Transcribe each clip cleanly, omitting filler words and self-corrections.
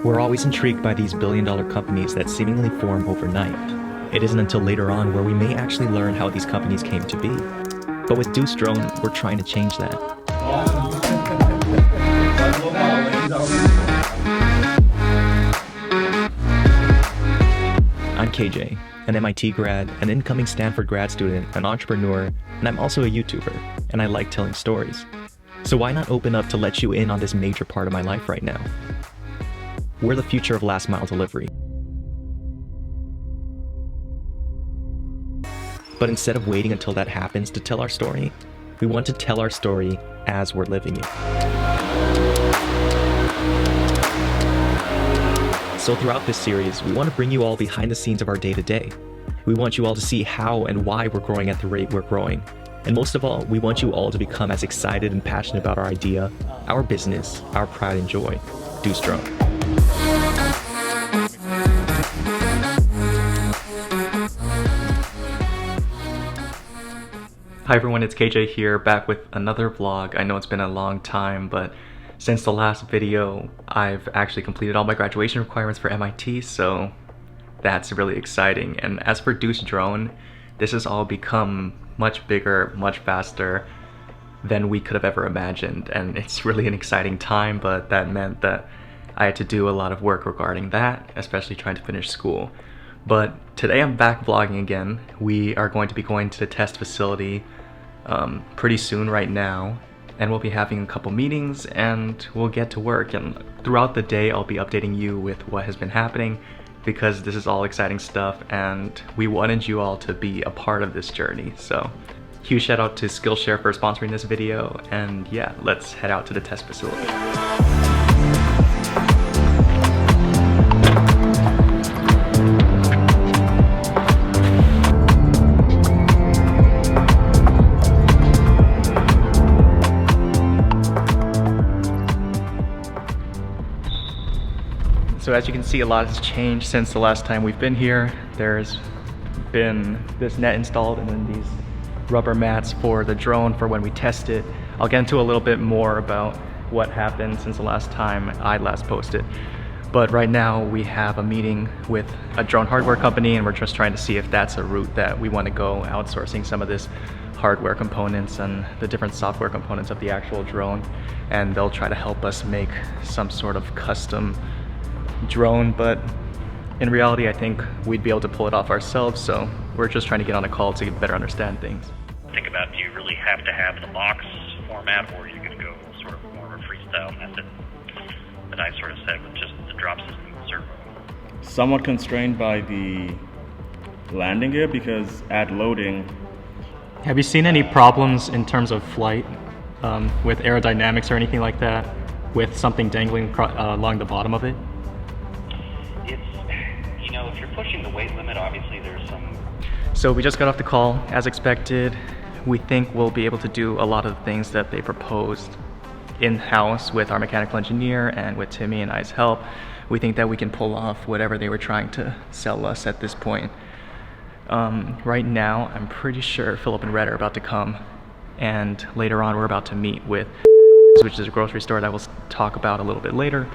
We're always intrigued by these billion-dollar companies that seemingly form overnight. It isn't until later on where we may actually learn how these companies came to be. But with Deuce Drone, we're trying to change that. I'm KJ, an MIT grad, an incoming Stanford grad student, an entrepreneur, and I'm also a YouTuber, and I like telling stories. So why not open up to let you in on this major part of my life right now? We're the future of last mile delivery. But instead of waiting until that happens to tell our story, we want to tell our story as we're living it. So throughout this series, we want to bring you all behind the scenes of our day-to-day. We want you all to see how and why we're growing at the rate we're growing. And most of all, we want you all to become as excited and passionate about our idea, our business, our pride and joy. Deuce Drone. Hi everyone, it's KJ here, back with another vlog. I know it's been a long time, but since the last video, I've actually completed all my graduation requirements for MIT, so that's really exciting. And as for Deuce Drone, this has all become much bigger, much faster than we could have ever imagined. And it's really an exciting time, but that meant that I had to do a lot of work regarding that, especially trying to finish school. But today I'm back vlogging again. We are going to be going to the test facility pretty soon right now. And we'll be having a couple meetings and we'll get to work. And throughout the day, I'll be updating you with what has been happening because this is all exciting stuff and we wanted you all to be a part of this journey. So huge shout out to Skillshare for sponsoring this video. And yeah, let's head out to the test facility. So as you can see, a lot has changed since the last time we've been here. There's been this net installed and then these rubber mats for the drone for when we test it. I'll get into a little bit more about what happened since the last time I last posted. But right now we have a meeting with a drone hardware company and we're just trying to see if that's a route that we want to go, outsourcing some of this hardware components and the different software components of the actual drone. And they'll try to help us make some sort of custom drone, but in reality I think we'd be able to pull it off ourselves, so we're just trying to get on a call to better understand things. Think about, do you really have to have the box format, or are you going to go sort of more of a freestyle method that I sort of said with just the drop system and servo? Somewhat constrained by the landing gear because at loading. Have you seen any problems in terms of flight with aerodynamics or anything like that with something dangling along the bottom of it? If you're pushing the weight limit, obviously there's some... So we just got off the call, as expected. We think we'll be able to do a lot of the things that they proposed in-house with our mechanical engineer and with Timmy and I's help. We think that we can pull off whatever they were trying to sell us at this point. Right now, I'm pretty sure Philip and Red are about to come, and later on we're about to meet with which is a grocery store that we'll talk about a little bit later.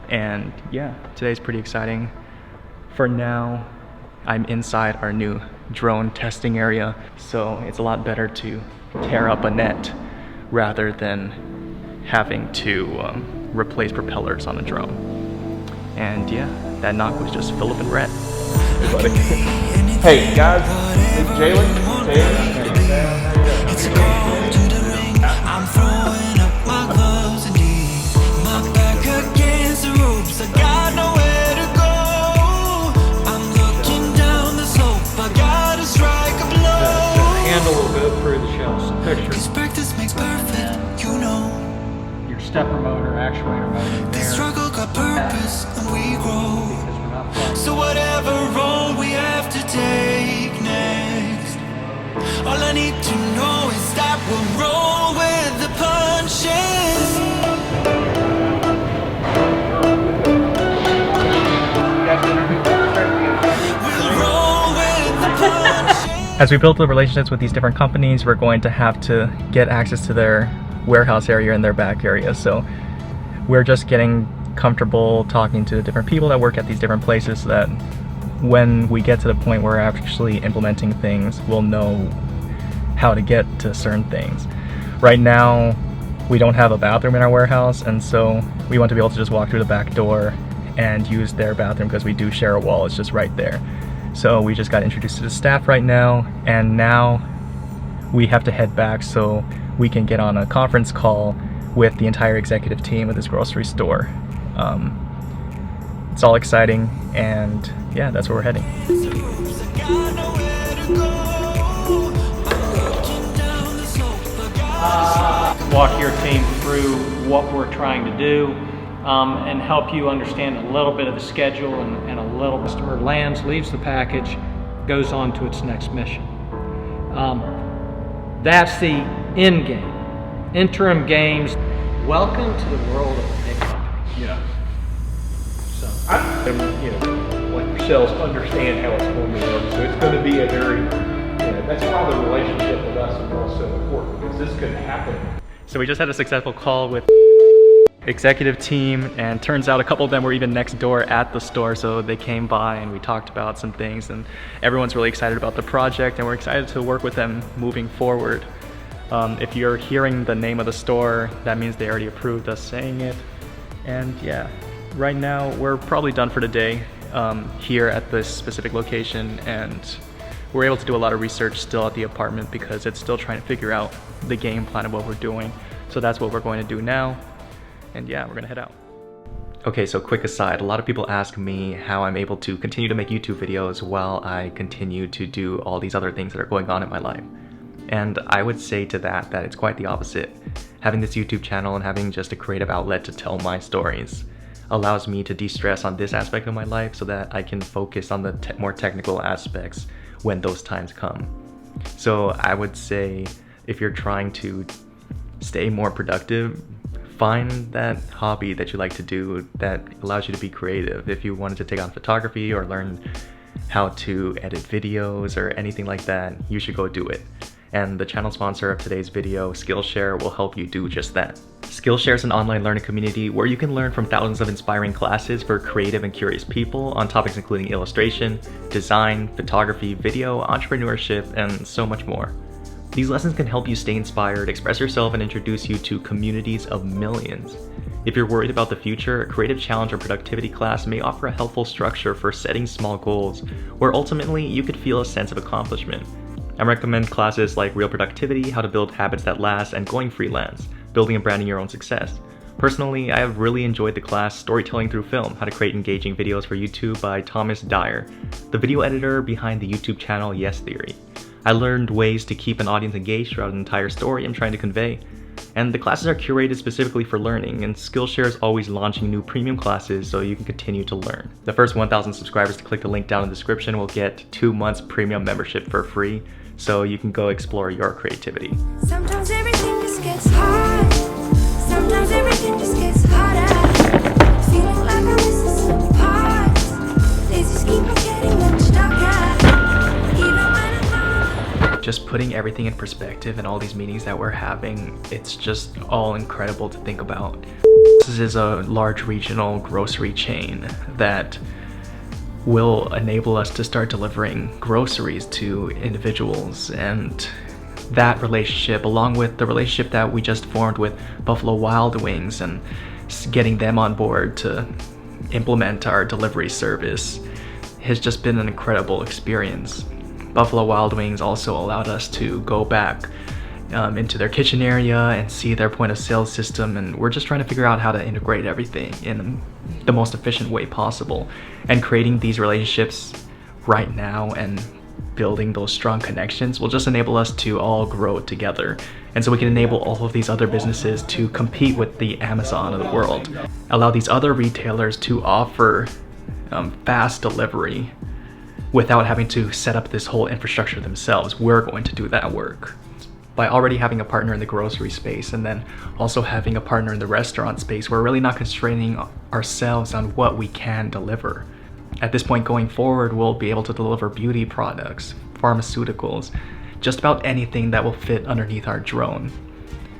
And yeah, today's pretty exciting. For now, I'm inside our new drone testing area, so it's a lot better to tear up a net rather than having to replace propellers on a drone. And yeah, that knock was just Philip and Rhett. Hey guys, it's Jalen. It's a call to the ring. I'm throwing up my gloves and knees. My back against the ropes. I got nowhere to go. I'm looking down the slope. I gotta strike a blow. The handle will go through the shells. Picture. Cause practice makes perfect, you know. Your stepper motor, actuator motor. The struggle got purpose and we grow. So whatever role we have to take next, all I need to know is that we'll roll with the punches. We'll roll with the punches. As we build the relationships with these different companies, we're going to have to get access to their warehouse area and their back area. So we're just getting comfortable talking to different people that work at these different places so that when we get to the point where we're actually implementing things, we'll know how to get to certain things. Right now, we don't have a bathroom in our warehouse, and so we want to be able to just walk through the back door and use their bathroom because we do share a wall. It's just right there. So we just got introduced to the staff right now, and now we have to head back so we can get on a conference call with the entire executive team of this grocery store. It's all exciting, and yeah, that's where we're heading. Walk your team through what we're trying to do and help you understand a little bit of the schedule and a little customer lands, leaves the package, goes on to its next mission. That's the end game. Interim games. Welcome to the world of a big company. Yeah. So like yourselves, understand how it's going to work. So it's going to be a very, that's why the relationship with us is also important, because this could happen. So we just had a successful call with executive team, and turns out a couple of them were even next door at the store, so they came by and we talked about some things, and everyone's really excited about the project, and we're excited to work with them moving forward. If you're hearing the name of the store, that means they already approved us saying it. And yeah, right now we're probably done for the day here at this specific location, and we're able to do a lot of research still at the apartment because it's still trying to figure out the game plan of what we're doing. So that's what we're going to do now. And yeah, we're gonna head out. Okay, so quick aside, a lot of people ask me how I'm able to continue to make YouTube videos while I continue to do all these other things that are going on in my life. And I would say to that it's quite the opposite. Having this YouTube channel and having just a creative outlet to tell my stories allows me to de-stress on this aspect of my life so that I can focus on the more technical aspects when those times come. So I would say if you're trying to stay more productive, find that hobby that you like to do that allows you to be creative. If you wanted to take on photography or learn how to edit videos or anything like that, you should go do it. And the channel sponsor of today's video, Skillshare, will help you do just that. Skillshare is an online learning community where you can learn from thousands of inspiring classes for creative and curious people on topics including illustration, design, photography, video, entrepreneurship, and so much more. These lessons can help you stay inspired, express yourself, and introduce you to communities of millions. If you're worried about the future, a creative challenge or productivity class may offer a helpful structure for setting small goals, where ultimately you could feel a sense of accomplishment. I recommend classes like Real Productivity, How to Build Habits That Last, and Going Freelance, Building and Branding Your Own Success. Personally, I have really enjoyed the class Storytelling Through Film, How to Create Engaging Videos for YouTube by Thomas Dyer, the video editor behind the YouTube channel Yes Theory. I learned ways to keep an audience engaged throughout an entire story I'm trying to convey. And the classes are curated specifically for learning, and Skillshare is always launching new premium classes so you can continue to learn. The first 1,000 subscribers to click the link down in the description will get 2 months premium membership for free, so you can go explore your creativity. Sometimes everything just gets hard. Sometimes everything just gets harder. Feeling like I'm missing some parts. Days just keep on getting much darker. Even when I'm Just putting everything in perspective and all these meetings that we're having, it's just all incredible to think about. This is a large regional grocery chain that will enable us to start delivering groceries to individuals, and that relationship, along with the relationship that we just formed with Buffalo Wild Wings and getting them on board to implement our delivery service, has just been an incredible experience. Buffalo Wild Wings also allowed us to go back into their kitchen area and see their point of sale system, and we're just trying to figure out how to integrate everything in the most efficient way possible. And creating these relationships right now and building those strong connections will just enable us to all grow together, and so we can enable all of these other businesses to compete with the Amazon of the world, allow these other retailers to offer fast delivery without having to set up this whole infrastructure themselves. We're going to do that work. By already having a partner in the grocery space and then also having a partner in the restaurant space, we're really not constraining ourselves on what we can deliver. At this point going forward, we'll be able to deliver beauty products, pharmaceuticals, just about anything that will fit underneath our drone.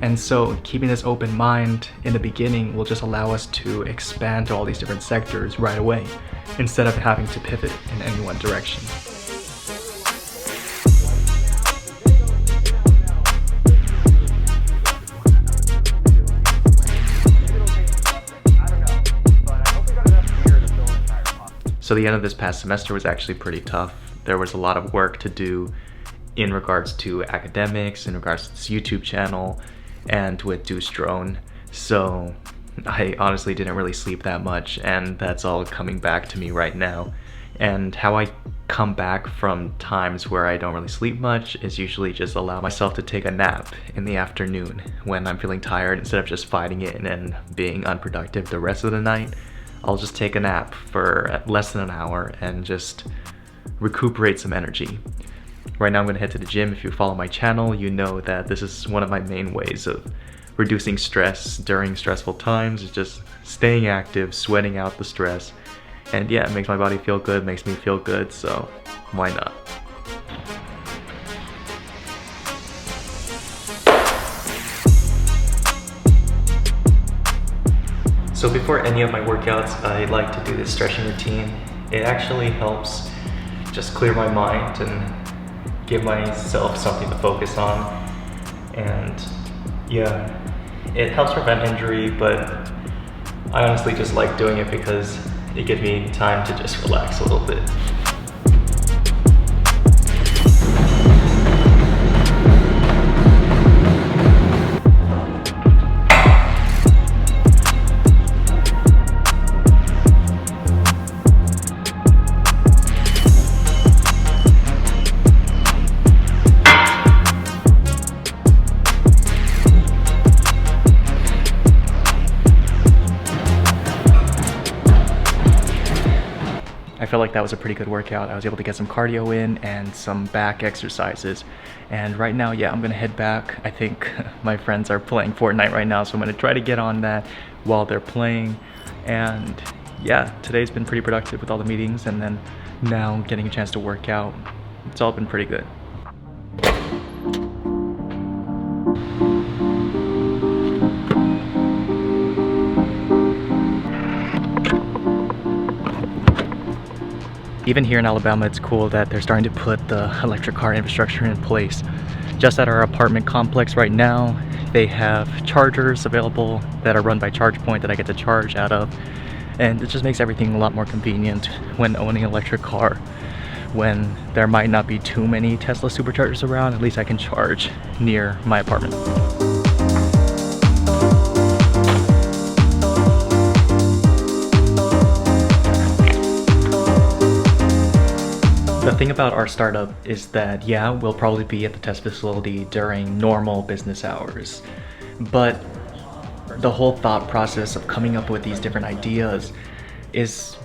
And so keeping this open mind in the beginning will just allow us to expand to all these different sectors right away, instead of having to pivot in any one direction. So the end of this past semester was actually pretty tough. There was a lot of work to do in regards to academics, in regards to this YouTube channel, and with Deuce Drone. So I honestly didn't really sleep that much, and that's all coming back to me right now. And how I come back from times where I don't really sleep much is usually just allow myself to take a nap in the afternoon when I'm feeling tired. Instead of just fighting it and being unproductive the rest of the night, I'll just take a nap for less than an hour and just recuperate some energy. Right now I'm gonna head to the gym. If you follow my channel, you know that this is one of my main ways of reducing stress during stressful times. It's just staying active, sweating out the stress. And yeah, it makes my body feel good, makes me feel good, so why not? So before any of my workouts, I like to do this stretching routine. It actually helps just clear my mind and give myself something to focus on. And yeah, it helps prevent injury, but I honestly just like doing it because it gives me time to just relax a little bit. I felt like that was a pretty good workout. I was able to get some cardio in and some back exercises. And right now, yeah, I'm gonna head back. I think my friends are playing Fortnite right now, so I'm gonna try to get on that while they're playing. And yeah, today's been pretty productive with all the meetings, and then now getting a chance to work out. It's all been pretty good. Even here in Alabama, it's cool that they're starting to put the electric car infrastructure in place. Just at our apartment complex right now, they have chargers available that are run by ChargePoint that I get to charge out of. And it just makes everything a lot more convenient when owning an electric car. When there might not be too many Tesla superchargers around, at least I can charge near my apartment. The thing about our startup is that, yeah, we'll probably be at the test facility during normal business hours, but the whole thought process of coming up with these different ideas is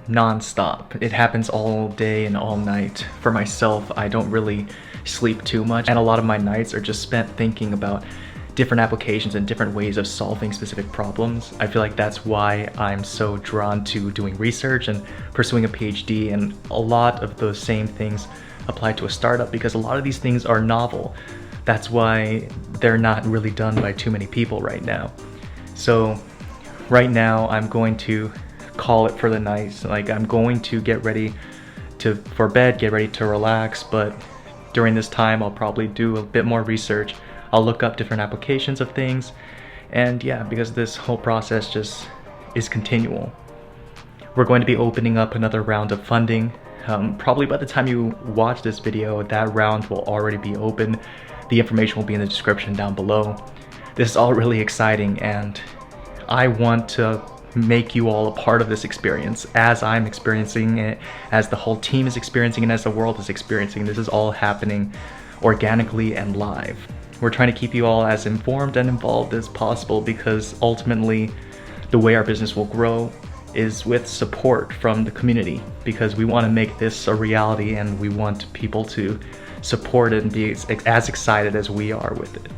non-stop. It happens all day and all night. For myself, I don't really sleep too much, and a lot of my nights are just spent thinking about different applications and different ways of solving specific problems. I feel like that's why I'm so drawn to doing research and pursuing a PhD, and a lot of those same things apply to a startup because a lot of these things are novel. That's why they're not really done by too many people right now. So right now I'm going to call it for the night. Like, I'm going to get ready for bed, get ready to relax, but during this time I'll probably do a bit more research. I'll look up different applications of things, and yeah, because this whole process just is continual. We're going to be opening up another round of funding. Probably by the time you watch this video, that round will already be open. The information will be in the description down below. This is all really exciting, and I want to make you all a part of this experience as I'm experiencing it, as the whole team is experiencing it, as the world is experiencing. This is all happening organically and live. We're trying to keep you all as informed and involved as possible, because ultimately the way our business will grow is with support from the community, because we want to make this a reality and we want people to support it and be as excited as we are with it.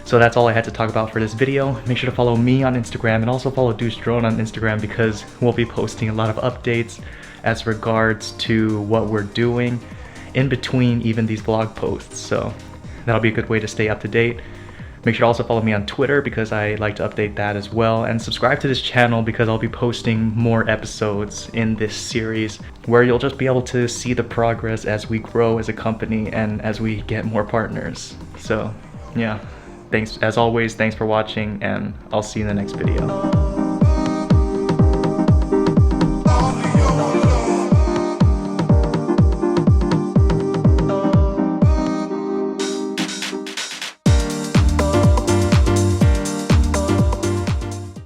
So that's all I had to talk about for this video. Make sure to follow me on Instagram and also follow Deuce Drone on Instagram, because we'll be posting a lot of updates as regards to what we're doing in between even these vlog posts. So that'll be a good way to stay up to date. Make sure to also follow me on Twitter because I like to update that as well, and subscribe to this channel because I'll be posting more episodes in this series where you'll just be able to see the progress as we grow as a company and as we get more partners. So yeah, thanks as always, thanks for watching, and I'll see you in the next video.